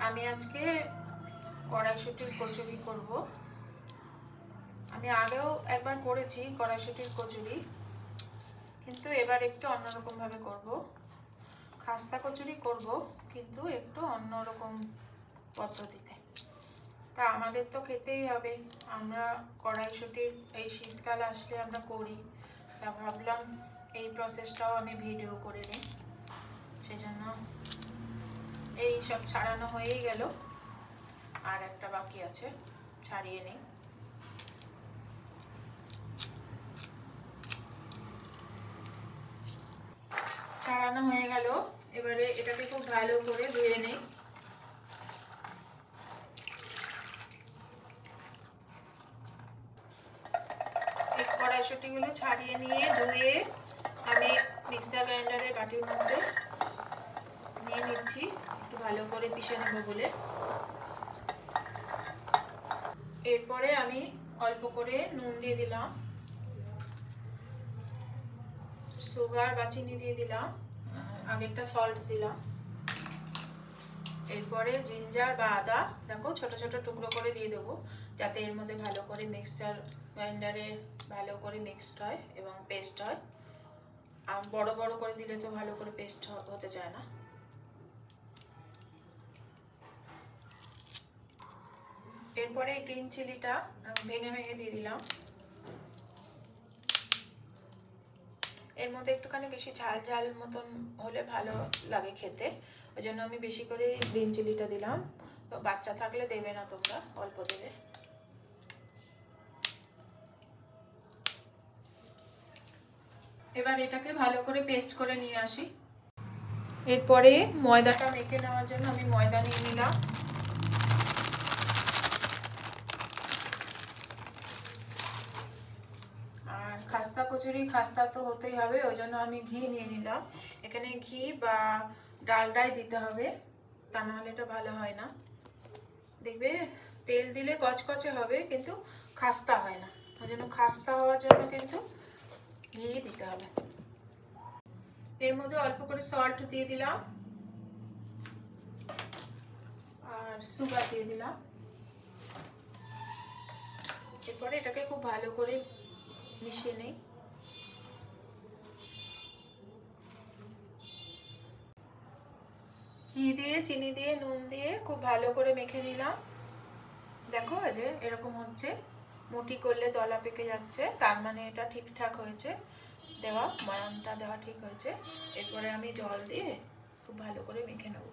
আমি আজকে কড়াইশুঁটির কচুরি করব। আমি আগেও একবার করেছি কড়াইশুঁটির কচুরি, কিন্তু এবার একটু অন্যরকম ভাবে করব। খাস্তা কচুরি করব, কিন্তু একটু অন্যরকম পদ্ধতিতে। তা আমাদের তো খেতেই হবে, আমরা কড়াইশুঁটির এই শীতকাল আসলে আমরা করি। তা ভাবলাম এই প্রসেসটাও আমি ভিডিও করে নিই। সেজন্য এই সব ছাড়ানো হয়েই গেল, আর একটা বাকি আছে, ছাড়িয়ে নিই। ছাড়ানো হয়ে গেল, এবারে এটাকে খুব ভালো করে ধুয়ে নিই। এই কড়াইশুঁটিগুলো ছাড়িয়ে নিয়ে ধুয়ে আমি মিক্সার গ্রাইন্ডারের বাটির মধ্যে নিয়ে নিচ্ছি, একটু ভালো করে পিষে নেব বলে। এরপরে আমি অল্প করে নুন দিয়ে দিলাম, সুগার বা চিনি দিয়ে দিলাম, আগেরটা সল্ট দিলাম। এরপরে জিঞ্জার বা আদা দেখো ছোট ছোট টুকরো করে দিয়ে দেবো, যাতে এর মধ্যে ভালো করে মিক্সচার গ্রাইন্ডারে ভালো করে মিক্সড হয় এবং পেস্ট হয়। আর বড় বড় করে দিলে তো ভালো করে পেস্ট হতে চায় না। এরপরে গ্রিন চিলিটা ভেঙে ভেঙে দিয়ে দিলাম। এর মধ্যে একটুখানি বেশি ঝাল ঝাল মতন হলে ভালো লাগে খেতে, ওই জন্য আমি বেশি করে গ্রিন চিলিটা দিলাম। তো বাচ্চা থাকলে দেবে না, তোমরা অল্প দেবে। এবার এটাকে ভালো করে পেস্ট করে নিয়ে আসি। এরপরে ময়দাটা মেখে নেওয়ার জন্য আমি ময়দা নিয়ে নিলাম। আর খাস্তা কচুরি খাস্তা তো হতেই হবে, ওই জন্য আমি ঘি নিয়ে নিলাম। এখানে ঘি বা ডালডাই দিতে হবে, তা নাহলে এটা ভালো হয় না। দেখবে তেল দিলে কচকচে হবে, কিন্তু খাস্তা হয় না। ওই জন্য খাস্তা হওয়ার জন্য কিন্তু ঘি দিতে হবে। এর মধ্যে অল্প করে সল্ট দিয়ে দিলাম আর সুগার দিয়ে দিলাম। এরপরে এটাকে খুব ভালো করে মিশিয়ে নেই। ঘি দিয়ে চিনি দিয়ে নুন দিয়ে খুব ভালো করে মেখে নিলাম। দেখো যে এরকম হচ্ছে, মুঠি করলে দলা পেকে যাচ্ছে, তার মানে এটা ঠিকঠাক হয়েছে, দেওয়া ময়ানটা দেওয়া ঠিক হয়েছে। এরপরে আমি জল দিয়ে খুব ভালো করে মেখে নেব।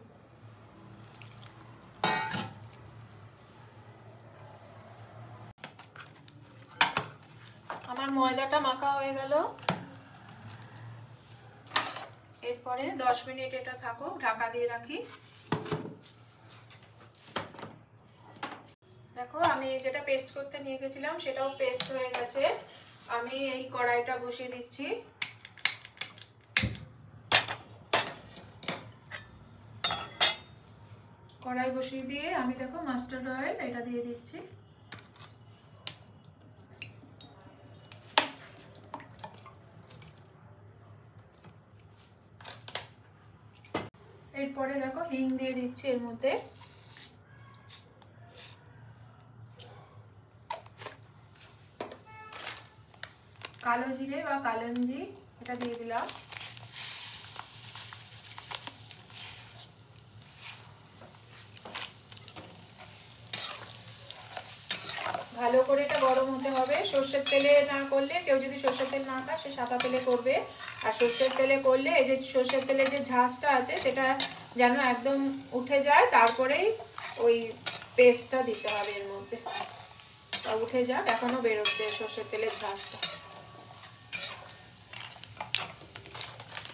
আমার ময়দাটা মাখা হয়ে গেল। এরপরে 10 মিনিট এটা থাকুক, ঢাকা দিয়ে রাখি। দেখো আমি যেটা পেস্ট করতে নিয়ে গেছিলাম সেটাও পেস্ট হয়ে গেছে। আমি এই কড়াইটা বসিয়ে দিচ্ছি। কড়াই বসিয়ে দিয়ে আমি দেখো মাস্টার্ড অয়েল এটা দিয়ে দিচ্ছি। এরপরে দেখো হিং দিয়ে দিচ্ছি এর মধ্যে। কালো জিরে বা কালঞ্জি এটা দিয়ে দিলাম। ভালো করে এটা গরম হতে হবে। সর্ষের তেলে না করলে, কেউ যদি সর্ষের তেল না খায় সে সাদা তেলে করবে। আর সর্ষের তেলে করলে এই যে সর্ষের তেলের যে ঝাঁজটা আছে সেটা যেন একদম উঠে যায়, তারপরেই ওই পেস্টটা দিতে হবে এর মধ্যে। তা উঠে যাক, এখনো বেরোচ্ছে সর্ষের তেলের ঝাঁজটা।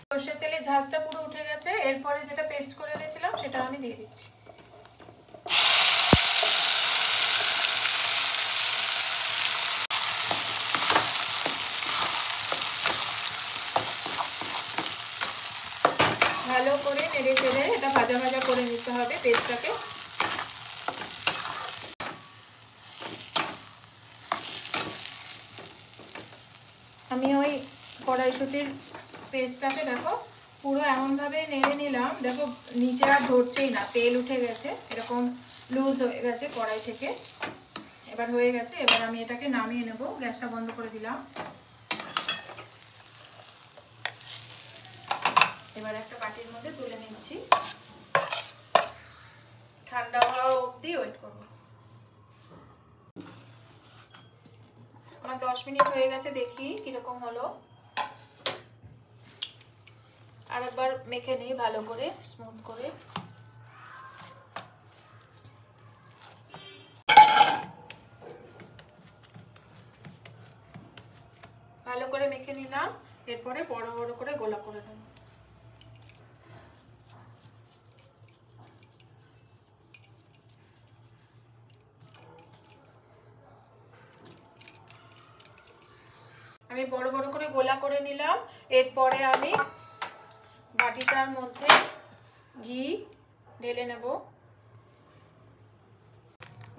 সর্ষের তেলের ঝাঁজটা পুরো উঠে গেছে। এরপরে যেটা পেস্ট করে নিয়েছিলাম সেটা আমি দিয়ে দিচ্ছি। ভালো করে নেড়ে চেড়ে এটা ভাজা ভাজা করে নিতে হবে পেস্টটাকে। আমি ওই কড়াইশুঁটির পেস্টটাকে দেখো পুরো এমনভাবে নেড়ে নিলাম, দেখো নিচে আর ধরছেই না, তেল উঠে গেছে, এরকম লুজ হয়ে গেছে কড়াই থেকে। এবার হয়ে গেছে, এবার আমি এটাকে নামিয়ে নেব, গ্যাসটা বন্ধ করে দিলাম। এবার একটা বাটির মধ্যে তুলে নিচ্ছি, ঠান্ডা হওয়া অবধি ওয়েট করব। আমার 10 মিনিট হয়ে গেছে, দেখি কিরকম হলো। আর একবার মেখে নিই ভালো করে, স্মুথ করে। ভালো করে মেখে নিলাম, এরপরে বড় বড় করে গোলা করে নেব। আমি বড় বড় করে গোলা করে নিলাম। এরপরে আমি বাটিটার মধ্যে ঘি ঢেলে নেব।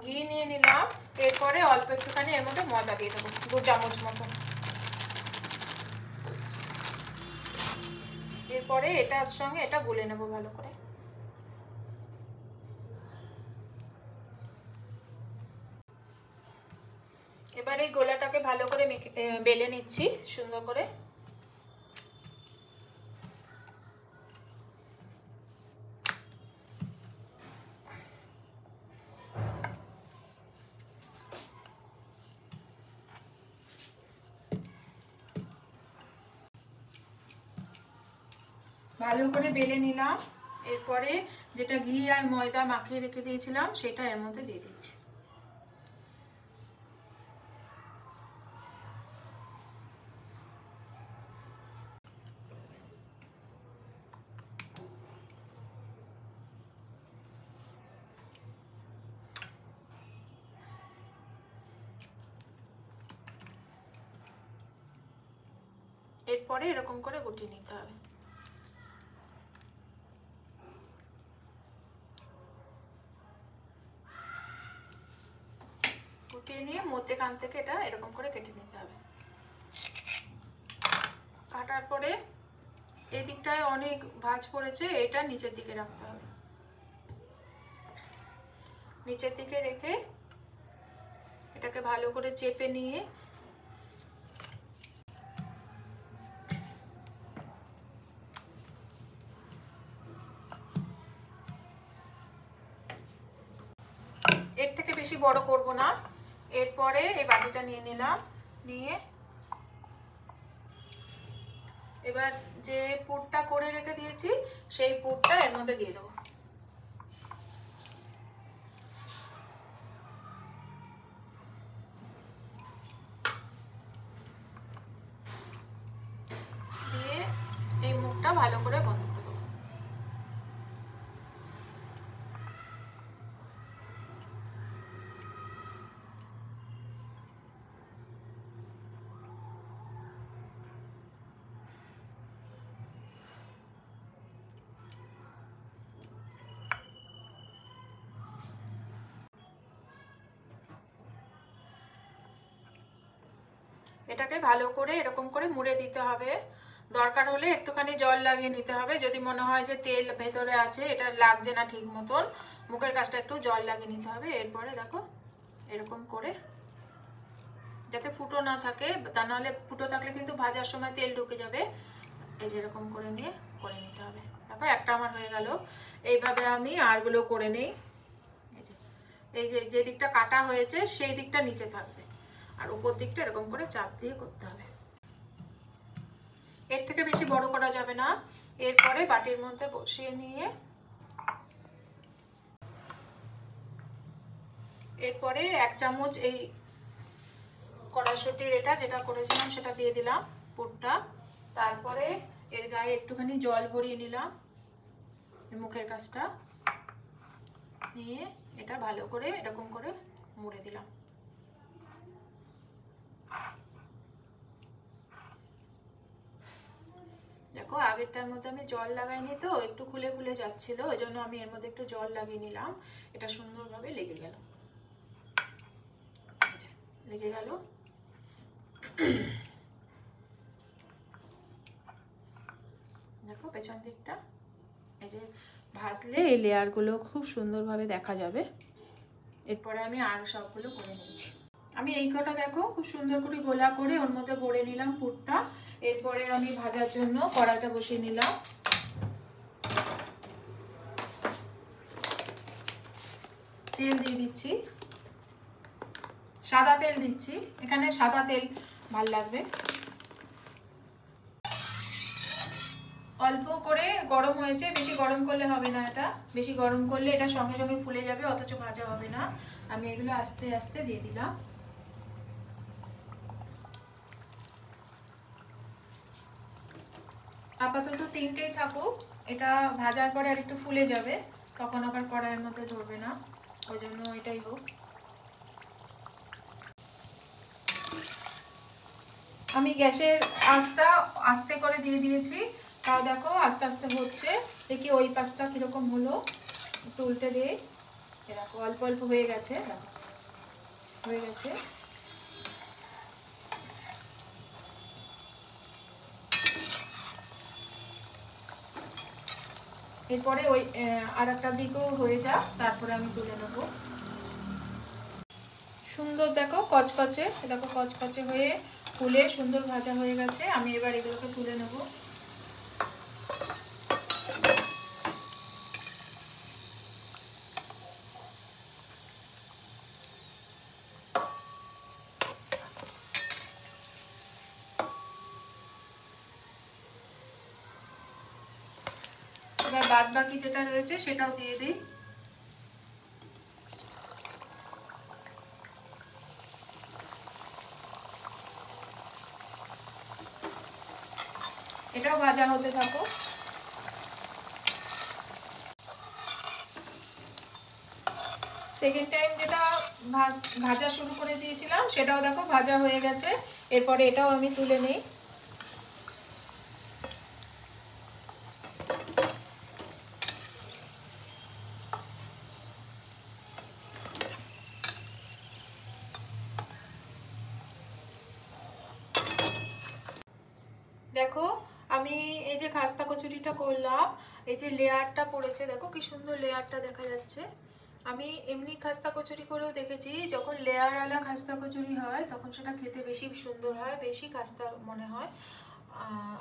ঘি নিয়ে নিলাম, এরপরে অল্প একটুখানি এর মধ্যে ময়দা দিয়ে দেবো, 2 চামচ মতো। এরপরে এটার সঙ্গে এটা গুলে নেব ভালো করে। এবার এই গোলাটাকে ভালো করে বেলে নিচ্ছি সুন্দর করে। ভালো করে বেলে নিলাম, এরপরে যেটা ঘি আর ময়দা মাখিয়ে রেখে দিয়েছিলাম সেটা এর মধ্যে দিয়ে দিচ্ছি। এরপরে এরকম করে গুটিয়ে নিতে হবে। গুটিয়ে নিয়ে মধ্যেখান থেকে এটা এরকম করে কেটে নিতে হবে। কাটার পরে এই দিকটায় অনেক ভাঁজ পড়েছে, এটা নিচের দিকে রাখতে হবে। নিচের দিকে রেখে এটাকে ভালো করে চেপে নিয়ে এর থেকে বেশি বড় করব না। এরপরে এই বাটিটা নিয়ে নিলাম, নিয়ে এবার যে পুরটা করে রেখে দিয়েছি সেই পুরটা এর মধ্যে দিয়ে দেবো। দিয়ে এই মুখটা ভালো করে বন্ধ করে দেবো। এটাকে ভালো করে এরকম করে মুড়ে দিতে হবে। দরকার হলে একটুখানি জল লাগিয়ে নিতে হবে, যদি মনে হয় যে তেল ভেতরে আছে, এটা লাগছে না ঠিক মতন, মুখের কাছটা একটু জল লাগিয়ে নিতে হবে। এরপরে দেখো এরকম করে, যাতে ফুটো না থাকে, তা নাহলে ফুটো থাকলে কিন্তু ভাজার সময় তেল ঢুকে যাবে। এই যে এরকম করে নিয়ে করে নিতে হবে। দেখো একটা আমার হয়ে গেল। এইভাবে আমি আরগুলো করে নেই। এই যে যে দিকটা কাটা হয়েছে সেই দিকটা নিচে থাকবে, আর উপর দিকটা এরকম করে চাপ দিয়ে করতে হবে। এর থেকে বেশি বড় করা যাবে না। এরপরে বাটির মধ্যে বসিয়ে নিয়ে এরপরে 1 চামচ এই কড়াইশুঁটির এটা যেটা করেছিলাম সেটা দিয়ে দিলাম পুরটা। তারপরে এর গায়ে একটুখানি জল ভরিয়ে নিলাম মুখের কাছটা, নিয়ে এটা ভালো করে এরকম করে মুড়ে দিলাম। দেখো আগেরটার মধ্যে আমি জল লাগাইনি, তো একটু খুলে খুলে যাচ্ছিল, ওই জন্য আমি এর মধ্যে একটু জল লাগিয়ে নিলাম। এটা সুন্দরভাবে লেগে গেল, লেগে গেল। দেখো দেখো পেছন দিকটা, এই যে ভাজলে এই লেয়ারগুলো খুব সুন্দরভাবে দেখা যাবে। এরপরে আমি আরও সবগুলো করে নিচ্ছি। আমি এই কটা দেখো খুব সুন্দর করে গোলা করে ওর মধ্যে ভরে নিলাম পুরটা। এরপরে আমি ভাজার জন্য কড়াইটা বসিয়ে নিলাম। তেল দিয়ে দিচ্ছি, সাদা তেল দিচ্ছি, এখানে সাদা তেল ভাল লাগবে। অল্প করে গরম হয়েছে, বেশি গরম করলে হবে না, এটা বেশি গরম করলে এটা সঙ্গে সঙ্গে ফুলে যাবে, অথচ ভাজা হবে না। আমি এগুলো আস্তে আস্তে দিয়ে দিলাম। আপাতত তিনটেই থাকুক, এটা ভাজার পরে আর একটু ফুলে যাবে, তখন আবার কড়াইয়ের মধ্যে ধরবে না, ওই জন্য এটাই হোক। আমি গ্যাসের আঁচটা আস্তে করে দিয়ে দিয়েছি, তাও দেখো আস্তে আস্তে হচ্ছে। দেখি ওই পাশটা কীরকম হলো, একটু উল্টে দিয়ে, দেখো অল্প অল্প হয়ে গেছে, দেখো হয়ে গেছে। এরপরে ওই আর একটা দিকেও হয়ে যাক, তারপরে আমি তুলে নেবো। সুন্দর দেখো কচকচে, দেখো কচকচে হয়ে ফুলে সুন্দর ভাজা হয়ে গেছে। আমি এবার এগুলোকে তুলে নেব। এবার বাদ বাকি যেটা রয়েছে সেটাও দিয়ে দিই। এটাও ভাজা হতে থাকো। সেকেন্ড টাইম যেটা ভাজা শুরু করে দিয়েছিলাম সেটাও দেখো ভাজা হয়ে গেছে। এরপরে এটাও আমি তুলে নিই। দেখো আমি এই যে খাস্তা কচুরিটা করলাম, এই যে লেয়ারটা পড়েছে দেখো কি সুন্দর লেয়ারটা দেখা যাচ্ছে। আমি এমনি খাস্তা কচুরি করেও দেখেছি, যখন লেয়ারওয়ালা খাস্তা কচুরি হয় তখন সেটা খেতে বেশি সুন্দর হয়, বেশি খাস্তা মনে হয়।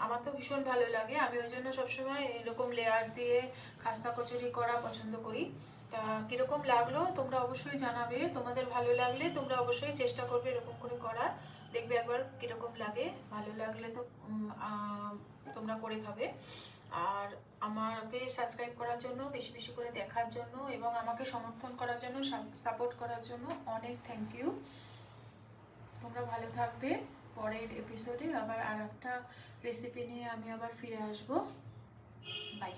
আমার তো ভীষণ ভালো লাগে, আমি ওই জন্য সবসময় এরকম লেয়ার দিয়ে খাস্তা কচুরি করা পছন্দ করি। তা কীরকম লাগলো তোমরা অবশ্যই জানাবে, তোমাদের ভালো লাগলে তোমরা অবশ্যই চেষ্টা করবে এরকম করে করার, দেখবে একবার কীরকম লাগে। ভালো লাগলে তো তোমরা করে খাবে। আর আমাকে সাবস্ক্রাইব করার জন্য, বেশি বেশি করে দেখার জন্য এবং আমাকে সমর্থন করার জন্য, সাপোর্ট করার জন্য অনেক থ্যাংক ইউ। তোমরা ভালো থাকবে। পরের এপিসোডে আবার আর একটা রেসিপি নিয়ে আমি আবার ফিরে আসবো। বাই।